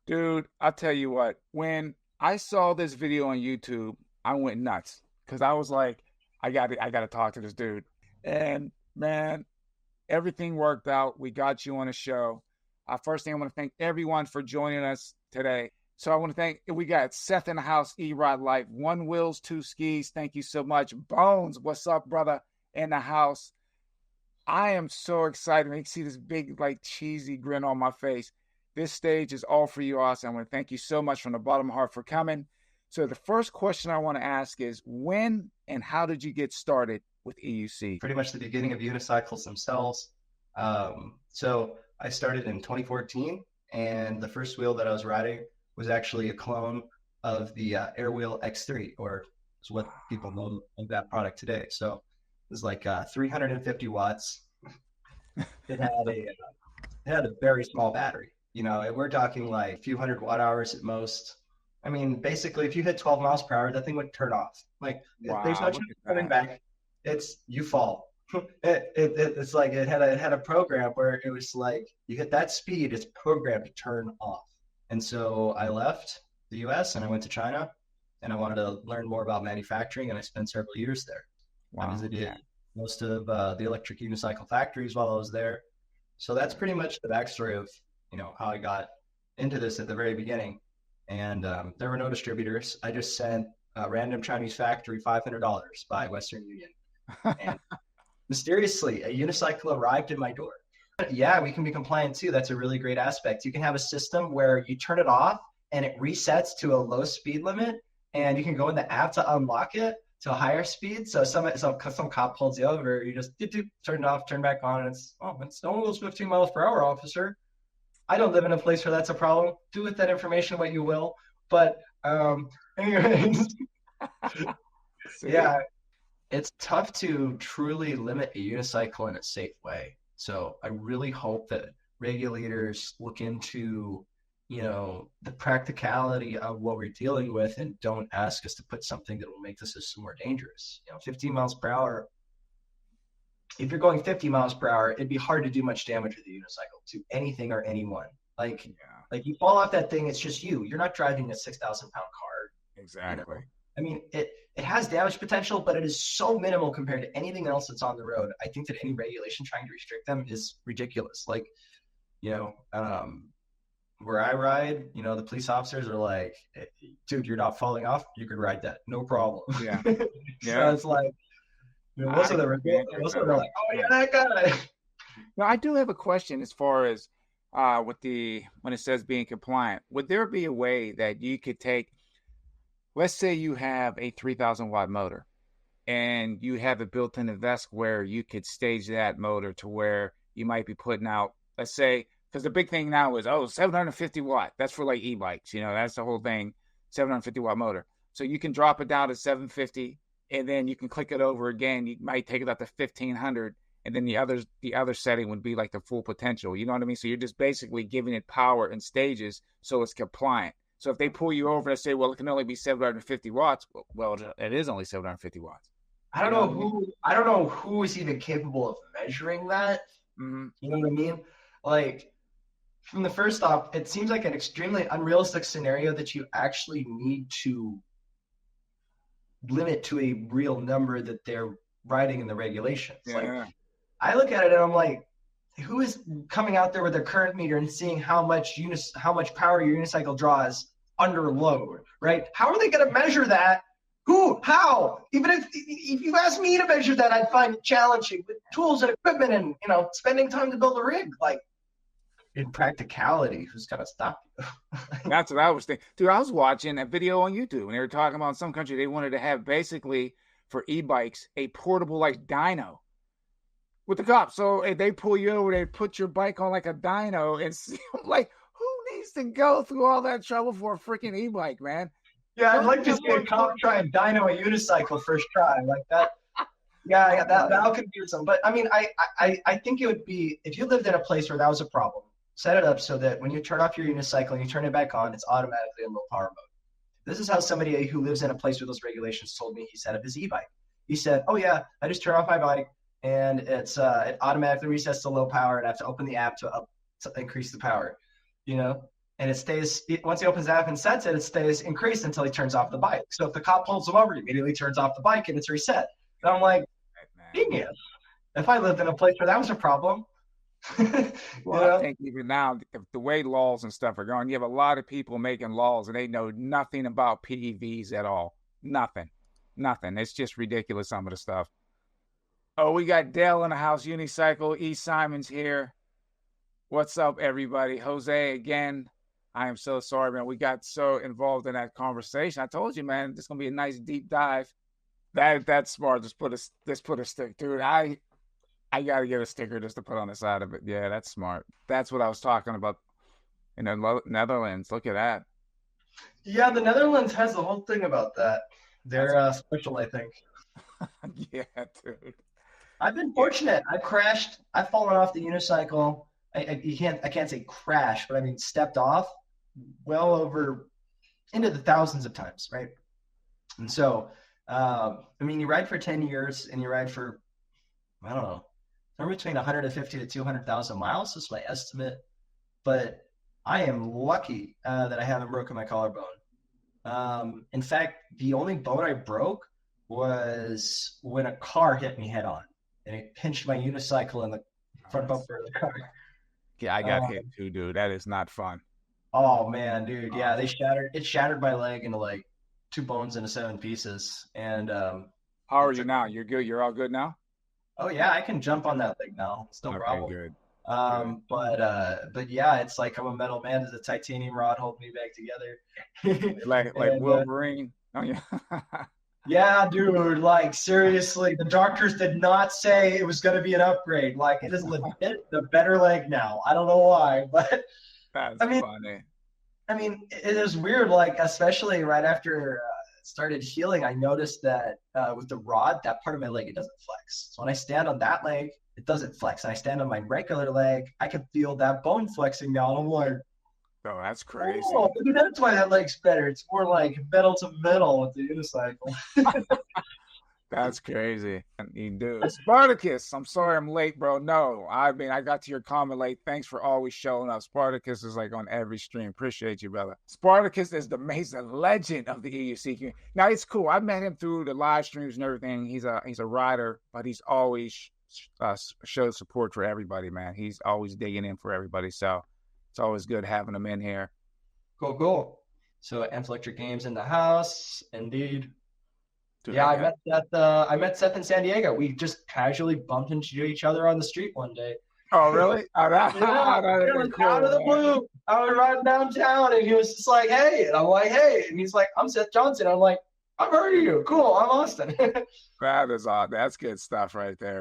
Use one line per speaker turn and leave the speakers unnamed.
Dude, I'll tell you what, when I saw this video on YouTube, I went nuts because I was like, I gotta talk to this dude. And man, everything worked out. We got you on the show. First thing I want to thank everyone for joining us today. So I want to thank we got Seth in the house, E-Rod Life, One Wheels, Two Skis. Thank you so much. Bones, what's up, brother? In the house. I am so excited. You can see this big, like, cheesy grin on my face. This stage is all for you, Austin. I want to thank you so much from the bottom of my heart for coming. So the first question I want to ask is, when and how did you get started with EUC?
Pretty much the beginning of unicycles themselves. So I started in 2014, and the first wheel that I was riding was actually a clone of the Airwheel X3, or is what people know of that product today. So it was like 350 watts. It had a very small battery. We're talking like a few hundred watt hours at most. I mean, basically, if you hit 12 miles per hour, that thing would turn off. Like, there's no
Wow,
chance
look
of
at
coming
that.
back. You fall. It's like it had a program where it was like you hit that speed, it's programmed to turn off. And so I left the U.S. and I went to China, and I wanted to learn more about manufacturing, and I spent several years there. I
Wow,
visited
yeah.
most of the electric unicycle factories while I was there. So that's pretty much the backstory of how I got into this at the very beginning. And there were no distributors. I just sent a random Chinese factory $500 by Western Union, and mysteriously a unicycle arrived in my door. Yeah, we can be compliant too. That's a really great aspect. You can have a system where you turn it off and it resets to a low speed limit, and you can go in the app to unlock it to a higher speed. So some cop pulls you over, you just turn it off, turn back on, and it's almost 15 miles per hour, officer. I don't live in a place where that's a problem. Do with that information what you will. But anyways,
See?
yeah, it's tough to truly limit a unicycle in a safe way. So I really hope that regulators look into, the practicality of what we're dealing with and don't ask us to put something that will make the system more dangerous. 15 miles per hour. If you're going 50 miles per hour, it'd be hard to do much damage with a unicycle to anything or anyone. Like,
Yeah,
like you fall off that thing, it's just you. You're not driving a 6,000 pound car. You
exactly.
know, I mean, it has damage potential, but it is so minimal compared to anything else that's on the road. I think that any regulation trying to restrict them is ridiculous. Like, you know, um, where I ride, the police officers are like, hey, dude, you're not falling off. You could ride that, no problem.
Yeah,
So
yeah.
it's like,
I
most of them
can't get
most of
that
them are
way.
like, oh
Yeah.
yeah, that guy.
Now, I do have a question as far as with the when it says being compliant. Would there be a way that you could take, let's say you have a 3,000 watt motor and you have it built in the vest where you could stage that motor to where you might be putting out, let's say, because the big thing now is, 750 watt. That's for like e-bikes, that's the whole thing, 750 watt motor. So you can drop it down to 750 and then you can click it over again. You might take it up to 1500 and then the other setting would be like the full potential. You know what I mean? So you're just basically giving it power in stages so it's compliant. So if they pull you over and say, well, it can only be 750 watts, well, it is only 750 watts. You know what I mean?
I don't know who is even capable of measuring that.
Mm-hmm.
You know what I mean? Like, from the first off, it seems like an extremely unrealistic scenario that you actually need to limit to a real number that they're writing in the regulations. Like,
Yeah.
I look at it and I'm like, who is coming out there with their current meter and seeing how much power your unicycle draws under load, right? How are they going to measure that? Who? How? Even if you asked me to measure that, I'd find it challenging with tools and equipment and spending time to build a rig. Like, in practicality, who's going to stop you?
That's what I was thinking. Dude, I was watching a video on YouTube and they were talking about in some country they wanted to have basically for e-bikes a portable like dyno with the cops. So if they pull you over, they put your bike on like a dyno and see, like, who needs to go through all that trouble for a freaking e-bike, man?
Yeah, I'd
Don't
like
you
to
have
see
more
a cop try and dyno a unicycle first try like that. Yeah, that'll confuse them. But I mean, I think it would be, if you lived in a place where that was a problem, set it up so that when you turn off your unicycle and you turn it back on, it's automatically in low power mode. This is how somebody who lives in a place where those regulations told me he set up his e-bike. He said, "Oh yeah, I just turn off my bike and it automatically resets to low power, and I have to open the app to increase the power." You know, And it stays, once he opens the app and sets it, it stays increased until he turns off the bike. So if the cop pulls him over, he immediately turns off the bike and it's reset. And I'm like,
Right, man.
genius. If I lived in a place where that was a problem,
Well, I think even now, the way laws and stuff are going, you have a lot of people making laws and they know nothing about PEVs at all. Nothing. Nothing. It's just ridiculous, some of the stuff. Oh, we got Dale in the house, Unicycle. E. Simon's here. What's up, everybody? Jose again. I am so sorry, man. We got so involved in that conversation. I told you, man, this is gonna be a nice deep dive. That's smart. Just put a stick, dude. I gotta get a sticker just to put on the side of it. Yeah, that's smart. That's what I was talking about in the Netherlands. Look at that.
yeah, the Netherlands has the whole thing about that. They're special, I think.
Yeah, dude.
I've been fortunate. I've crashed. I've fallen off the unicycle. I can't say crash, but I mean stepped off well over into the thousands of times, right? And so, I mean, you ride for 10 years and you ride for, I don't know, somewhere between 150 to 200,000 miles is my estimate. But I am lucky that I haven't broken my collarbone. In fact, the only bone I broke was when a car hit me head on and it pinched my unicycle in the front bumper of the car.
Yeah, I got hit too, dude. That is not fun.
Oh man, dude. Yeah, it shattered my leg into like 2 bones into 7 pieces. And
How are you now? You're good. You're all good now?
oh yeah, I can jump on that thing now. It's no
Okay,
problem.
good.
But yeah, it's like I'm a metal man. There's a titanium rod holding me back together.
Like
And,
Wolverine. Oh yeah.
yeah, dude, like seriously, the doctors did not say it was going to be an upgrade. Like it is legit the better leg now. I don't know why, but
That's
I mean,
funny.
it is weird. Like especially right after it started healing, I noticed that with the rod, that part of my leg it doesn't flex. So when I stand on that leg, it doesn't flex. And I stand on my regular leg, I can feel that bone flexing now. And I'm like,
Oh, that's crazy.
oh, maybe that's why that leg's better. It's more like metal to metal with the unicycle.
That's crazy. You do. Spartacus, I'm sorry I'm late, bro. No, I mean, I got to your comment late. Thanks for always showing up. Spartacus is like on every stream. Appreciate you, brother. Spartacus is the amazing legend of the EUC community. Now, it's cool. I met him through the live streams and everything. He's a rider, but he's always showed support for everybody, man. He's always digging in for everybody. So it's always good having him in here.
Cool. So Electric Games in the house, indeed.
Dude,
Yeah, I met Seth in San Diego. We just casually bumped into each other on the street one day.
Oh, really? Oh,
Yeah, it was
cool,
out of the blue. I was riding downtown, and he was just like, "Hey," and I'm like, "Hey," and he's like, "I'm Seth Johnson." I'm like, "I've heard of you. Cool. I'm Austin."
That is odd. That's good stuff right there.